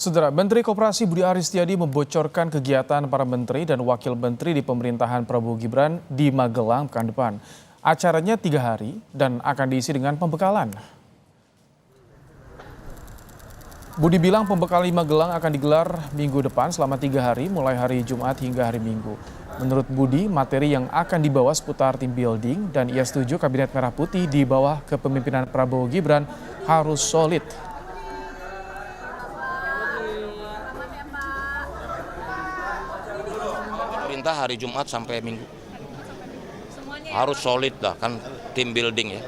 Saudara, Menteri Koperasi Budi Aris Setiadi membocorkan kegiatan para menteri dan wakil menteri di pemerintahan Prabowo Gibran di Magelang pekan depan. Acaranya 3 hari dan akan diisi dengan pembekalan. Budi bilang pembekalan di Magelang akan digelar minggu depan selama 3 hari, mulai hari Jumat hingga hari Minggu. Menurut Budi, materi yang akan dibawa seputar team building dan ia setuju Kabinet Merah Putih di bawah kepemimpinan Prabowo Gibran harus solid. Perintah hari Jumat sampai Minggu harus solid lah, kan tim building ya.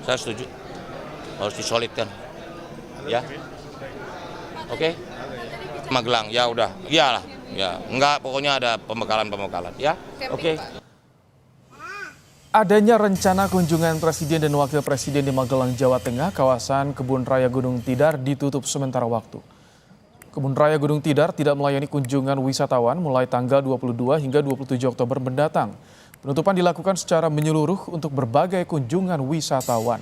Saya setuju, harus disolidkan ya. Oke. Magelang ya udah, iyalah ya, enggak, pokoknya ada pembekalan ya. Oke. Adanya rencana kunjungan Presiden dan Wakil Presiden di Magelang, Jawa Tengah, kawasan Kebun Raya Gunung Tidar ditutup sementara waktu. Kebun Raya Gunung Tidar tidak melayani kunjungan wisatawan mulai tanggal 22 hingga 27 Oktober mendatang. Penutupan dilakukan secara menyeluruh untuk berbagai kunjungan wisatawan.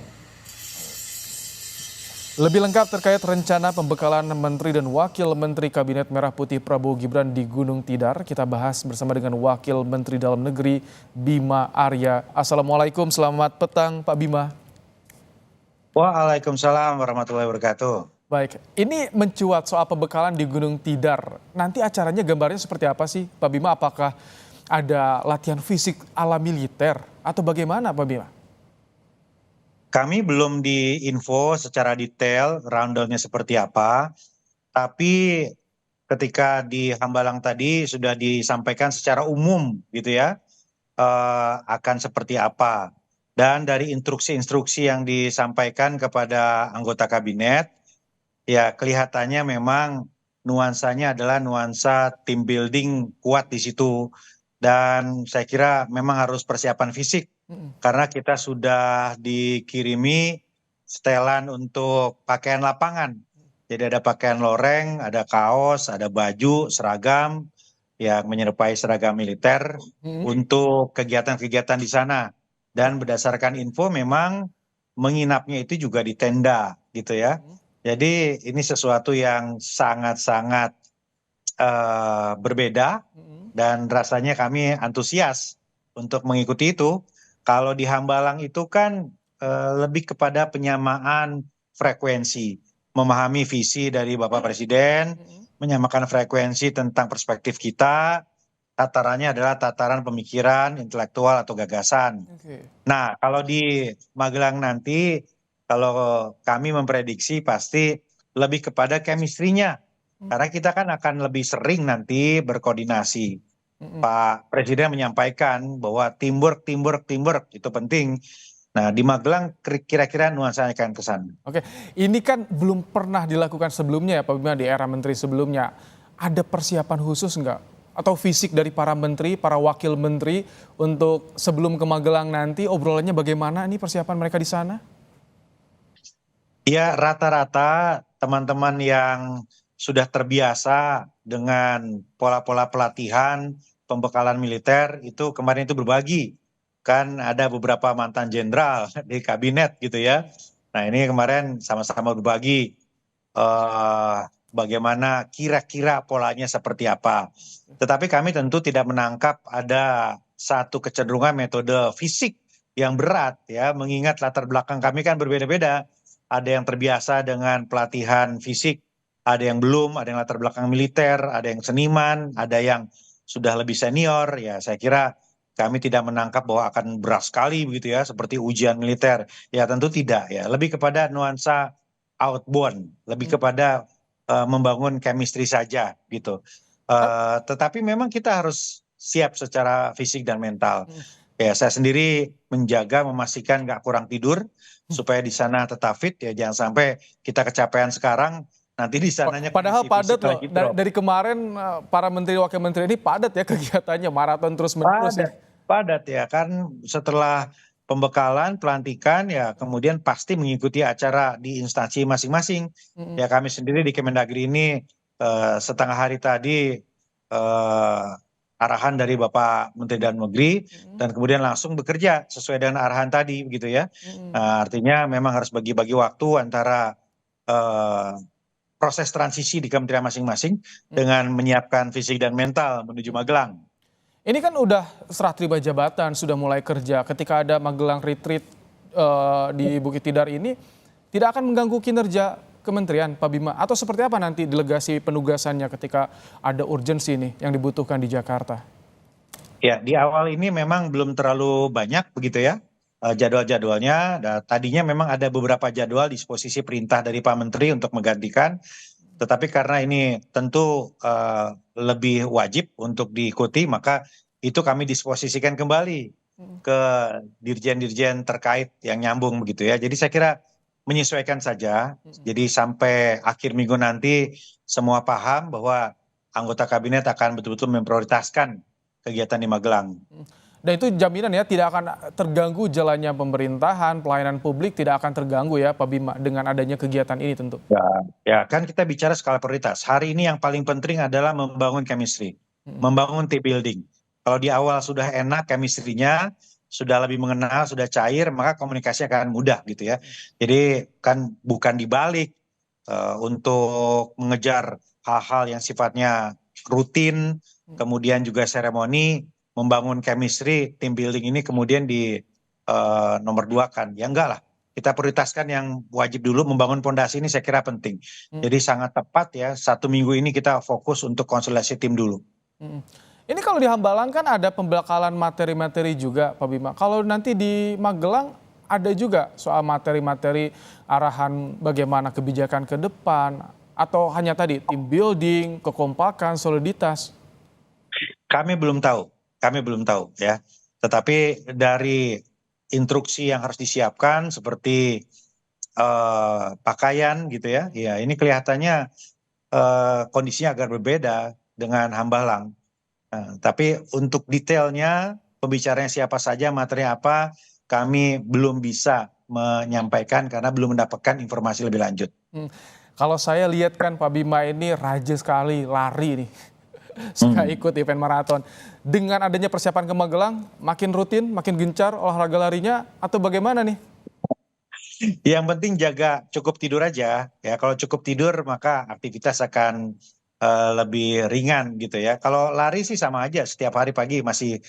Lebih lengkap terkait rencana pembekalan Menteri dan Wakil Menteri Kabinet Merah Putih Prabowo Gibran di Gunung Tidar, kita bahas bersama dengan Wakil Menteri Dalam Negeri Bima Arya. Assalamualaikum, selamat petang Pak Bima. Waalaikumsalam warahmatullahi wabarakatuh. Baik, ini mencuat soal pembekalan di Gunung Tidar. Nanti acaranya gambarnya seperti apa sih Pak Bima? Apakah ada latihan fisik ala militer atau bagaimana Pak Bima? Kami belum diinfo secara detail rundown-nya seperti apa, tapi ketika di Hambalang tadi sudah disampaikan secara umum gitu ya, akan seperti apa. Dan dari instruksi-instruksi yang disampaikan kepada anggota kabinet, ya kelihatannya memang nuansanya adalah nuansa team building kuat di situ. Dan saya kira memang harus persiapan fisik karena kita sudah dikirimi setelan untuk pakaian lapangan. Jadi ada pakaian loreng, ada kaos, ada baju, seragam yang menyerupai seragam militer untuk kegiatan-kegiatan di sana. Dan berdasarkan info memang menginapnya itu juga di tenda gitu ya. Jadi ini sesuatu yang sangat-sangat berbeda dan rasanya kami antusias untuk mengikuti itu. Kalau di Hambalang itu kan lebih kepada penyamaan frekuensi, memahami visi dari Bapak Presiden, menyamakan frekuensi tentang perspektif kita, tatarannya adalah tataran pemikiran, intelektual atau gagasan. Nah, kalau di Magelang nanti, kalau kami memprediksi pasti lebih kepada chemistry-nya. Karena kita kan akan lebih sering nanti berkoordinasi. Pak Presiden menyampaikan bahwa teamwork itu penting. Nah, di Magelang kira-kira nuansanya akan ke sana. Oke, ini kan belum pernah dilakukan sebelumnya ya Pak Bima, di era menteri sebelumnya. Ada persiapan khusus nggak? Atau fisik dari para menteri, para wakil menteri untuk sebelum ke Magelang nanti obrolannya bagaimana ini persiapan mereka di sana? Ya, rata-rata teman-teman yang sudah terbiasa dengan pola-pola pelatihan, pembekalan militer itu kemarin itu berbagi. Kan ada beberapa mantan jenderal di kabinet gitu ya. Nah, ini kemarin sama-sama berbagi bagaimana kira-kira polanya seperti apa. Tetapi kami tentu tidak menangkap ada satu kecenderungan metode fisik yang berat ya, mengingat latar belakang kami kan berbeda-beda. Ada yang terbiasa dengan pelatihan fisik, ada yang belum, ada yang latar belakang militer, ada yang seniman, ada yang sudah lebih senior. Ya, saya kira kami tidak menangkap bahwa akan berat sekali begitu ya, seperti ujian militer. Ya, tentu tidak ya. Lebih kepada nuansa outbound, lebih kepada membangun chemistry saja gitu. Tetapi memang kita harus siap secara fisik dan mental. Ya, saya sendiri menjaga, memastikan nggak kurang tidur supaya di sana tetap fit ya, jangan sampai kita kecapean sekarang nanti di sananya Padahal kondisi padat fisik loh, lagi drop. dari kemarin para menteri wakil menteri ini padat ya kegiatannya, maraton terus menerus ya. Padat ya kan, setelah pembekalan pelantikan ya kemudian pasti mengikuti acara di instansi masing-masing. Ya kami sendiri di Kemendagri ini setengah hari tadi arahan dari Bapak Menteri Dalam Negeri dan kemudian langsung bekerja sesuai dengan arahan tadi begitu ya. Artinya memang harus bagi-bagi waktu antara proses transisi di kementerian masing-masing dengan menyiapkan fisik dan mental menuju Magelang. Ini kan udah serah terima jabatan, sudah mulai kerja. Ketika ada Magelang Retreat di Bukit Tidar ini, tidak akan mengganggu kinerja kementerian, Pak Bima? Atau seperti apa nanti delegasi penugasannya ketika ada urgensi ini yang dibutuhkan di Jakarta? Ya, di awal ini memang belum terlalu banyak begitu ya jadwal-jadwalnya. Tadinya memang ada beberapa jadwal disposisi perintah dari Pak Menteri untuk menggantikan. Tetapi karena ini tentu lebih wajib untuk diikuti, maka itu kami disposisikan kembali ke dirjen-dirjen terkait yang nyambung begitu ya. Jadi saya kira menyesuaikan saja. Jadi sampai akhir minggu nanti semua paham bahwa anggota kabinet akan betul-betul memprioritaskan kegiatan di Magelang. Dan itu jaminan ya tidak akan terganggu jalannya pemerintahan, pelayanan publik tidak akan terganggu ya Pak Bima dengan adanya kegiatan ini tentu. Ya, kan kita bicara skala prioritas. Hari ini yang paling penting adalah membangun chemistry, membangun team building. Kalau di awal sudah enak chemistry-nya, sudah lebih mengenal, sudah cair, maka komunikasi akan mudah gitu ya. Jadi kan bukan dibalik untuk mengejar hal-hal yang sifatnya rutin, kemudian juga seremoni, membangun chemistry, team building ini kemudian di nomor dua kan. Ya enggak lah. Kita prioritaskan yang wajib dulu, membangun fondasi ini saya kira penting. Jadi sangat tepat ya, 1 minggu ini kita fokus untuk konsolidasi tim dulu. Ini kalau di Hambalang kan ada pembekalan materi-materi juga Pak Bima. Kalau nanti di Magelang ada juga soal materi-materi arahan bagaimana kebijakan ke depan, atau hanya tadi tim building, kekompakan, soliditas? Kami belum tahu ya. Tetapi dari instruksi yang harus disiapkan seperti pakaian gitu ya, ya ini kelihatannya kondisinya agak berbeda dengan Hambalang. Tapi untuk detailnya, pembicaranya siapa saja, materi apa, kami belum bisa menyampaikan karena belum mendapatkan informasi lebih lanjut. Kalau saya lihat kan Pak Bima ini rajin sekali lari nih. Suka ikut event maraton. Dengan adanya persiapan ke Magelang, makin rutin, makin gencar olahraga larinya, atau bagaimana nih? Yang penting jaga cukup tidur aja. Ya, kalau cukup tidur maka aktivitas akan lebih ringan gitu ya. Kalau lari sih sama aja, setiap hari pagi masih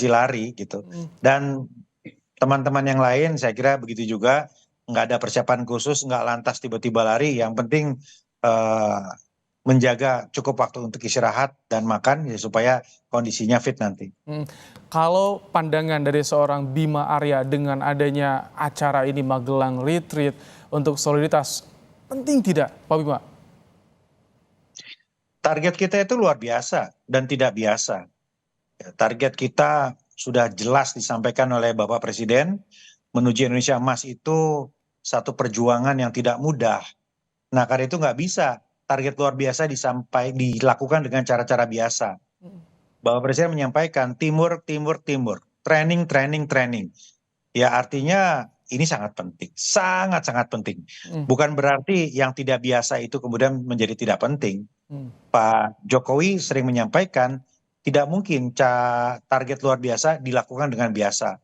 lari gitu. Dan teman-teman yang lain saya kira begitu juga, nggak ada persiapan khusus, nggak lantas tiba-tiba lari. Yang penting menjaga cukup waktu untuk istirahat dan makan ya, supaya kondisinya fit nanti. Kalau pandangan dari seorang Bima Arya dengan adanya acara ini Magelang Retreat untuk soliditas, penting tidak Pak Bima? Target kita itu luar biasa dan tidak biasa. Target kita sudah jelas disampaikan oleh Bapak Presiden, menuju Indonesia Emas itu satu perjuangan yang tidak mudah. Nah, karena itu nggak bisa target luar biasa dilakukan dengan cara-cara biasa. Bapak Presiden menyampaikan timur, training. Ya artinya ini sangat penting, sangat penting. Bukan berarti yang tidak biasa itu kemudian menjadi tidak penting. Pak Jokowi sering menyampaikan tidak mungkin target luar biasa dilakukan dengan biasa.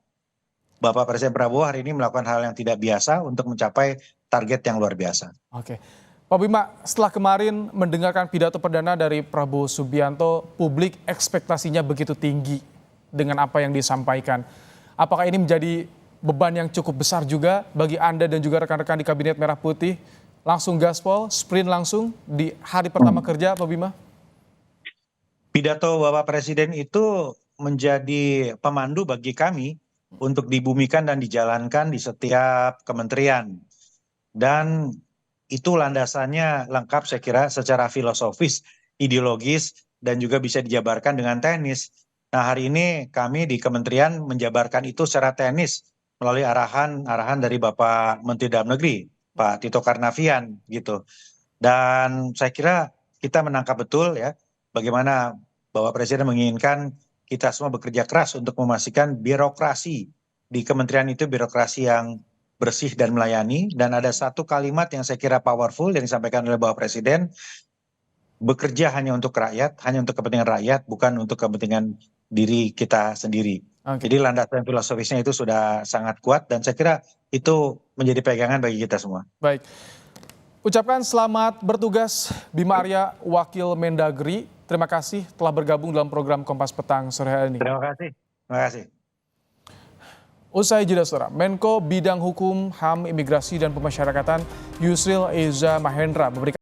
Bapak Presiden Prabowo hari ini melakukan hal yang tidak biasa untuk mencapai target yang luar biasa. Oke. Pak Bima, setelah kemarin mendengarkan pidato perdana dari Prabowo Subianto, publik ekspektasinya begitu tinggi dengan apa yang disampaikan. Apakah ini menjadi beban yang cukup besar juga bagi Anda dan juga rekan-rekan di Kabinet Merah Putih? Langsung gaspol, sprint langsung di hari pertama kerja, Pak Bima? Pidato Bapak Presiden itu menjadi pemandu bagi kami untuk dibumikan dan dijalankan di setiap kementerian. Dan itu landasannya lengkap saya kira secara filosofis, ideologis, dan juga bisa dijabarkan dengan teknis. Nah hari ini kami di kementerian menjabarkan itu secara teknis melalui arahan dari Bapak Menteri Dalam Negeri, Pak Tito Karnavian gitu. Dan saya kira kita menangkap betul ya bagaimana Bapak Presiden menginginkan kita semua bekerja keras untuk memastikan birokrasi di kementerian itu birokrasi yang bersih dan melayani. Dan ada satu kalimat yang saya kira powerful yang disampaikan oleh Bapak Presiden, bekerja hanya untuk rakyat, hanya untuk kepentingan rakyat, bukan untuk kepentingan diri kita sendiri. Jadi landasan filosofisnya itu sudah sangat kuat dan saya kira itu menjadi pegangan bagi kita semua. Baik. Ucapkan selamat bertugas Bima Arya, Wakil Mendagri. Terima kasih telah bergabung dalam program Kompas Petang sore hari ini. Terima kasih. Terima kasih. Usai jeda saudara, Menko Bidang Hukum, HAM, Imigrasi dan Pemasyarakatan Yusril Eza Mahendra memberikan